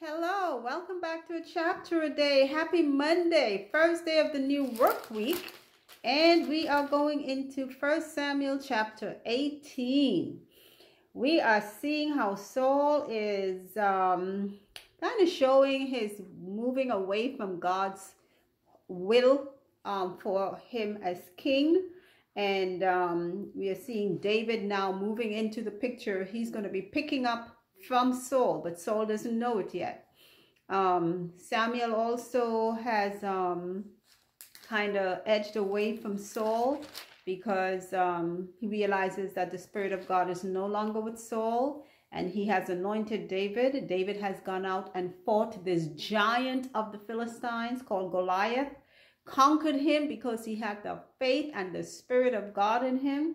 Hello, welcome back to a chapter a day. Happy Monday, first day of the new work week. And we are going into 1 Samuel chapter 18. We are seeing how Saul is kind of showing his moving away from God's will for him as king. And we are seeing David now moving into the picture. He's going to be picking up from Saul, but Saul doesn't know it yet. Samuel also has kind of edged away from Saul because he realizes that the Spirit of God is no longer with Saul, and he has anointed David. David has gone out and fought this giant of the Philistines called Goliath, conquered him because he had the faith and the Spirit of God in him.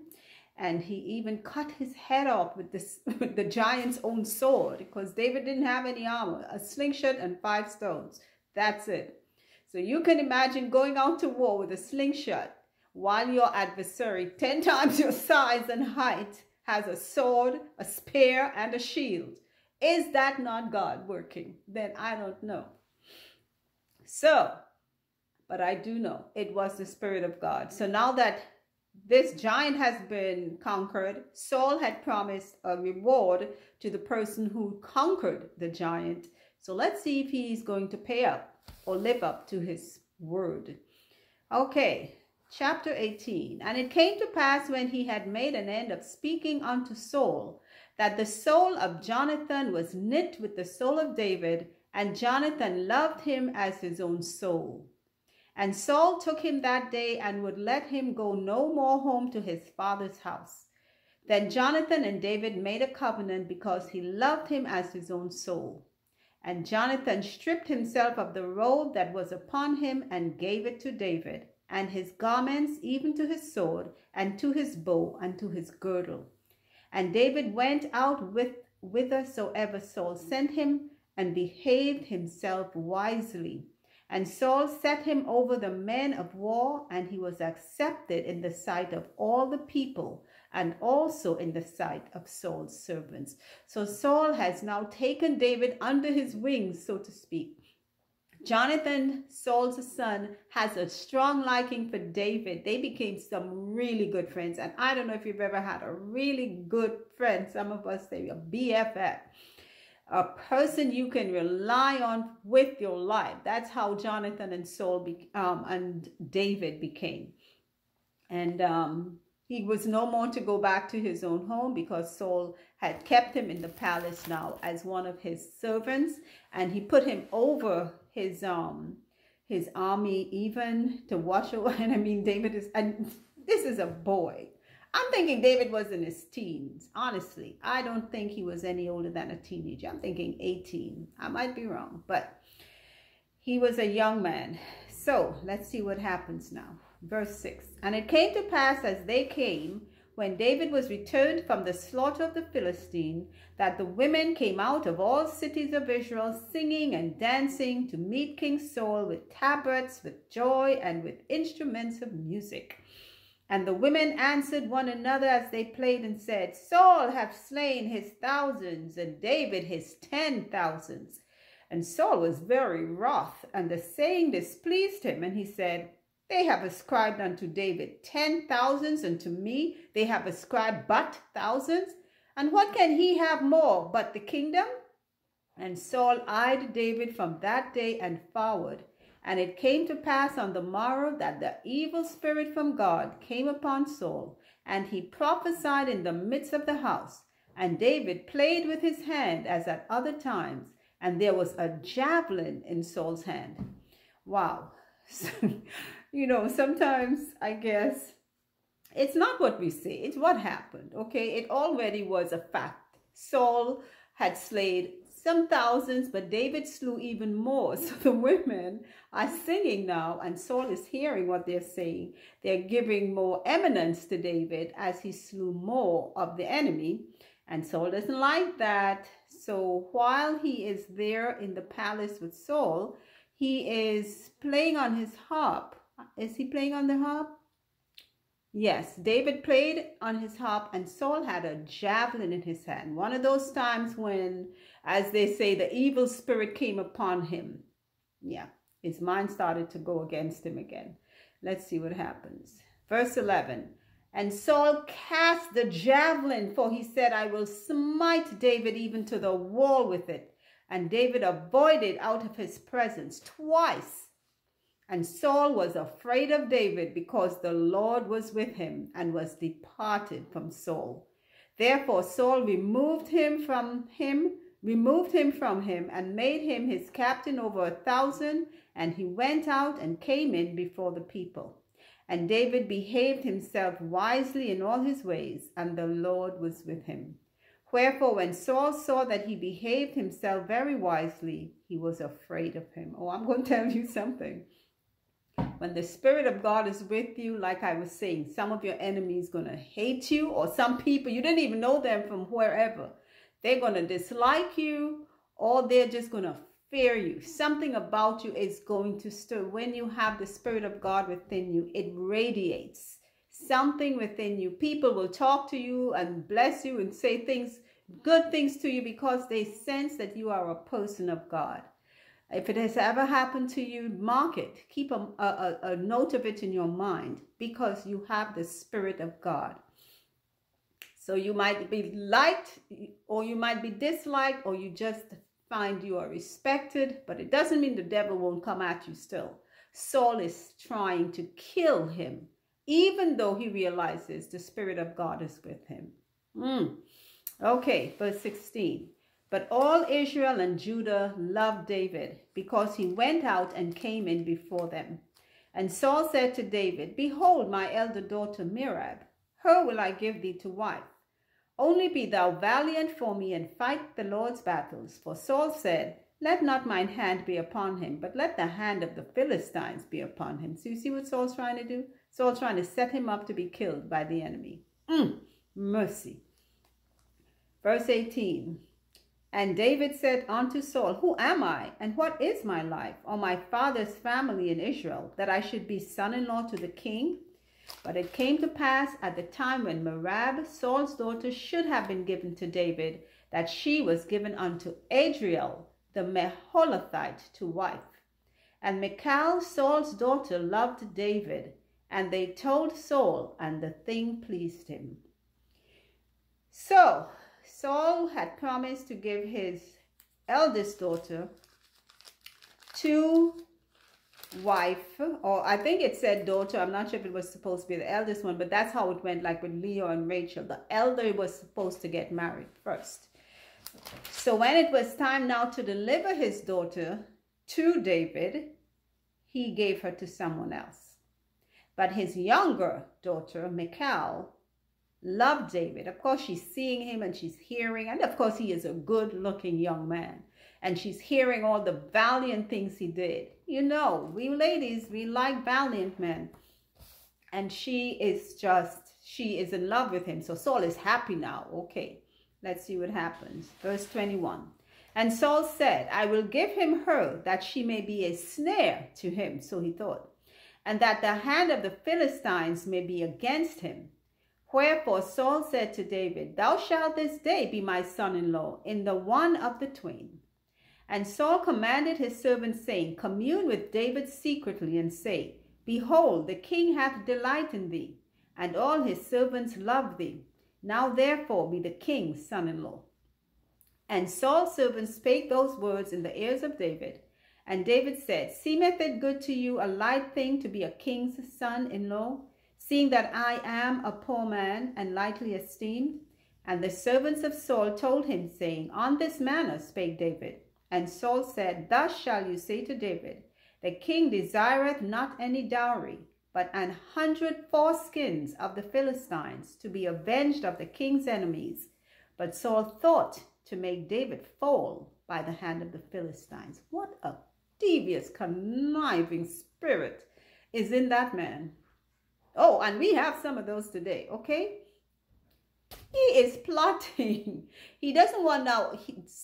And he even cut his head off with the giant's own sword, because David didn't have any armor, a slingshot and 5 stones. That's it. So you can imagine going out to war with a slingshot while your adversary, 10 times your size and height, has a sword, a spear, and a shield. Is that not God working? Then I don't know. So, but I do know it was the Spirit of God. So now that this giant has been conquered, Saul had promised a reward to the person who conquered the giant. So let's see if he's going to pay up or live up to his word. Okay, chapter 18. And it came to pass, when he had made an end of speaking unto Saul, that the soul of Jonathan was knit with the soul of David, and Jonathan loved him as his own soul. And Saul took him that day and would let him go no more home to his father's house. Then Jonathan and David made a covenant, because he loved him as his own soul. And Jonathan stripped himself of the robe that was upon him and gave it to David, and his garments, even to his sword, and to his bow, and to his girdle. And David went out whithersoever Saul sent him, and behaved himself wisely. And Saul set him over the men of war, and he was accepted in the sight of all the people, and also in the sight of Saul's servants. So Saul has now taken David under his wings, so to speak. Jonathan, Saul's son, has a strong liking for David. They became some really good friends. And I don't know if you've ever had a really good friend. Some of us say a BFF. A person you can rely on with your life. That's how Jonathan and Saul and David became. And he was no more to go back to his own home, because Saul had kept him in the palace now as one of his servants, and he put him over his army, even to watch over. And I mean, this is a boy. I'm thinking David was in his teens. Honestly, I don't think he was any older than a teenager. I'm thinking 18. I might be wrong, but he was a young man. So let's see what happens now. Verse 6. And it came to pass, as they came, when David was returned from the slaughter of the Philistine, that the women came out of all cities of Israel, singing and dancing, to meet King Saul with tabrets, with joy, and with instruments of music. And the women answered one another as they played, and said, Saul hath slain his thousands, and David his 10,000s. And Saul was very wroth, and the saying displeased him. And he said, They have ascribed unto David 10,000s, and to me they have ascribed but thousands. And what can he have more but the kingdom? And Saul eyed David from that day and forward. And it came to pass on the morrow that the evil spirit from God came upon Saul, and he prophesied in the midst of the house. And David played with his hand as at other times, and there was a javelin in Saul's hand. Wow. You know, sometimes I guess it's not what we say, it's what happened. Okay, it already was a fact. Saul had slain some thousands, but David slew even more. So the women are singing now, and Saul is hearing what they're saying. They're giving more eminence to David as he slew more of the enemy. And Saul doesn't like that. So while he is there in the palace with Saul, he is playing on his harp. Is he playing on the harp? Yes, David played on his harp and Saul had a javelin in his hand. One of those times when, as they say, the evil spirit came upon him. Yeah, his mind started to go against him again. Let's see what happens. Verse 11. And Saul cast the javelin, for he said, I will smite David even to the wall with it. And David avoided out of his presence twice. And Saul was afraid of David because the Lord was with him and was departed from Saul. Therefore Saul removed him from him and made him his captain over 1,000, and he went out and came in before the people. And David behaved himself wisely in all his ways, and the Lord was with him. Wherefore, when Saul saw that he behaved himself very wisely, he was afraid of him. Oh, I'm going to tell you something. When the Spirit of God is with you, like I was saying, some of your enemies going to hate you, or some people, you didn't even know them from wherever. They're going to dislike you, or they're just going to fear you. Something about you is going to stir. When you have the Spirit of God within you, it radiates something within you. People will talk to you and bless you and say things, good things to you, because they sense that you are a person of God. If it has ever happened to you, mark it. Keep a note of it in your mind, because you have the Spirit of God. So you might be liked, or you might be disliked, or you just find you are respected, but it doesn't mean the devil won't come at you still. Saul is trying to kill him, even though he realizes the Spirit of God is with him. Okay, verse 16. But all Israel and Judah loved David, because he went out and came in before them. And Saul said to David, Behold, my elder daughter Merab, her will I give thee to wife. Only be thou valiant for me, and fight the Lord's battles. For Saul said, Let not mine hand be upon him, but let the hand of the Philistines be upon him. So you see what Saul's trying to do? Saul's trying to set him up to be killed by the enemy. Mercy. Verse 18. And David said unto Saul, Who am I, and what is my life, or my father's family in Israel, that I should be son-in-law to the king? But it came to pass at the time when Merab, Saul's daughter, should have been given to David, that she was given unto Adriel, the Meholathite, to wife. And Michal, Saul's daughter, loved David, and they told Saul, and the thing pleased him. So Saul had promised to give his eldest daughter to wife, or I think it said daughter. I'm not sure if it was supposed to be the eldest one, but that's how it went, like with Leo and Rachel. The elder was supposed to get married first. So when it was time now to deliver his daughter to David, he gave her to someone else. But his younger daughter, Michal, loved David. Of course, she's seeing him and she's hearing, and of course, he is a good-looking young man. And she's hearing all the valiant things he did. You know, we ladies, we like valiant men. And she is in love with him. So Saul is happy now. Okay, let's see what happens. Verse 21. And Saul said, I will give him her, that she may be a snare to him. So he thought. And that the hand of the Philistines may be against him. Wherefore Saul said to David, Thou shalt this day be my son-in-law in the one of the twain. And Saul commanded his servants, saying, Commune with David secretly, and say, Behold, the king hath delight in thee, and all his servants love thee. Now therefore be the king's son-in-law. And Saul's servants spake those words in the ears of David. And David said, Seemeth it good to you a light thing to be a king's son-in-law, seeing that I am a poor man and lightly esteemed? And the servants of Saul told him, saying, On this manner spake David. And Saul said, Thus shall you say to David, The king desireth not any dowry, but 100 foreskins of the Philistines, to be avenged of the king's enemies. But Saul thought to make David fall by the hand of the Philistines. What a devious, conniving spirit is in that man. Oh, and we have some of those today, okay? He is plotting. He doesn't want now.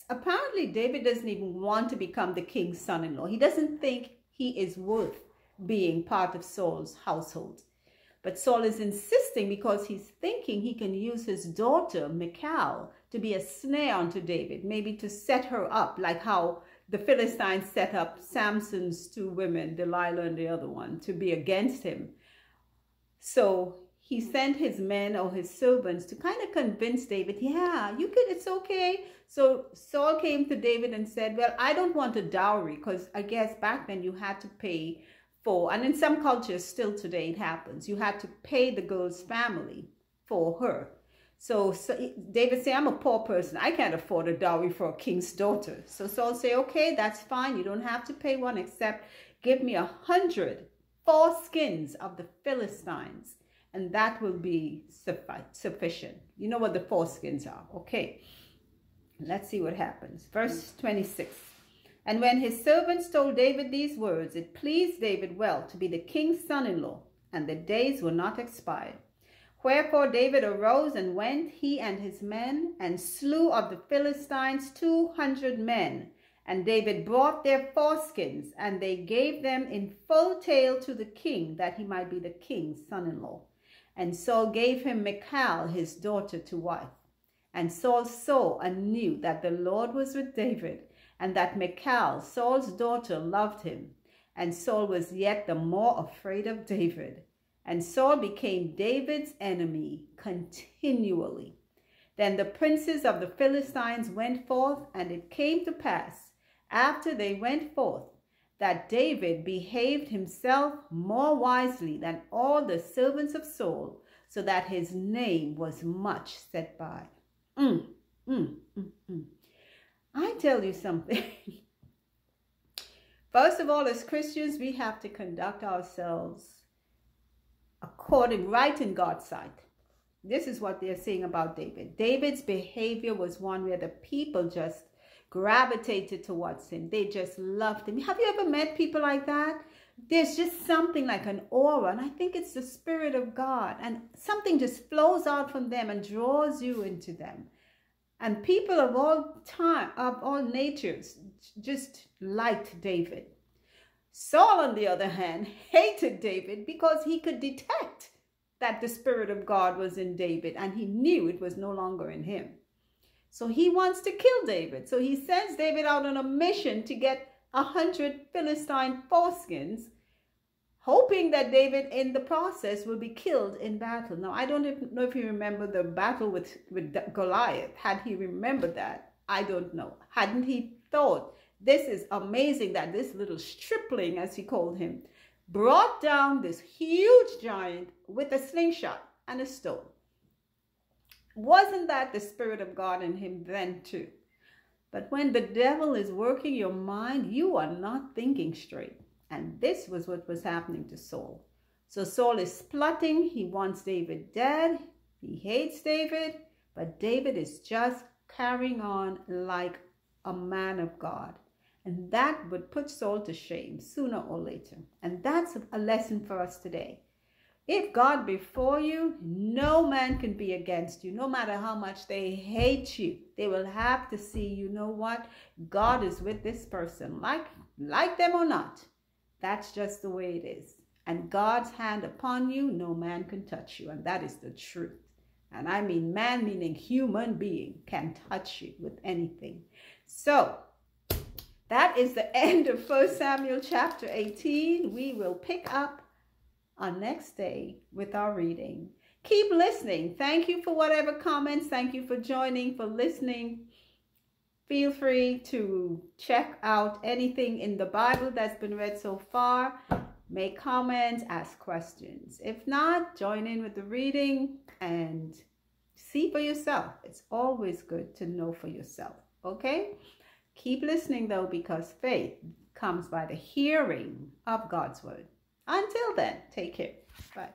Apparently, David doesn't even want to become the king's son-in-law. He doesn't think he is worth being part of Saul's household. But Saul is insisting because he's thinking he can use his daughter, Michal, to be a snare unto David, maybe to set her up, like how the Philistines set up Samson's two women, Delilah and the other one, to be against him. So he sent his men or his servants to kind of convince David, yeah, you could, it's okay. So Saul came to David and said, well, I don't want a dowry, because I guess back then you had to pay for, and in some cultures still today it happens, you had to pay the girl's family for her. So David said, I'm a poor person. I can't afford a dowry for a king's daughter. So Saul said, okay, that's fine. You don't have to pay one, except give me 100 foreskins of the Philistines, and that will be sufficient. You know what the foreskins are. Okay, let's see what happens. Verse 26. And when his servants told David these words, it pleased David well to be the king's son-in-law, and the days were not expired. Wherefore David arose and went, he and his men, and slew of the Philistines 200 men. And David brought their foreskins, and they gave them in full tale to the king, that he might be the king's son-in-law. And Saul gave him Michal, his daughter, to wife. And Saul saw and knew that the Lord was with David, and that Michal, Saul's daughter, loved him. And Saul was yet the more afraid of David. And Saul became David's enemy continually. Then the princes of the Philistines went forth, and it came to pass, after they went forth, that David behaved himself more wisely than all the servants of Saul, so that his name was much set by. I tell you something. First of all, as Christians, we have to conduct ourselves according, right in God's sight. This is what they're saying about David. David's behavior was one where the people just gravitated towards him. They just loved him. Have you ever met people like that? There's just something like an aura, and I think it's the Spirit of God, and something just flows out from them and draws you into them. And people of all time, of all natures, just liked David. Saul, on the other hand, hated David because he could detect that the Spirit of God was in David, and he knew it was no longer in him. So he wants to kill David. So he sends David out on a mission to get 100 Philistine foreskins, hoping that David in the process will be killed in battle. Now, I don't know if you remember the battle with Goliath. Had he remembered that? I don't know. Hadn't he thought, this is amazing that this little stripling, as he called him, brought down this huge giant with a slingshot and a stone. Wasn't that the Spirit of God in him then too? But when the devil is working your mind, you are not thinking straight. And this was what was happening to Saul. So Saul is plotting. He wants David dead. He hates David. But David is just carrying on like a man of God. And that would put Saul to shame sooner or later. And that's a lesson for us today. If God be for you, no man can be against you. No matter how much they hate you, they will have to see, you know what? God is with this person, like them or not. That's just the way it is. And God's hand upon you, no man can touch you. And that is the truth. And I mean man, meaning human being, can touch you with anything. So that is the end of 1 Samuel chapter 18. We will pick up on next day with our reading. Keep listening. Thank you for whatever comments. Thank you for joining, for listening. Feel free to check out anything in the Bible that's been read so far. Make comments, ask questions. If not, join in with the reading and see for yourself. It's always good to know for yourself, okay? Keep listening though, because faith comes by the hearing of God's word. Until then, take care. Bye.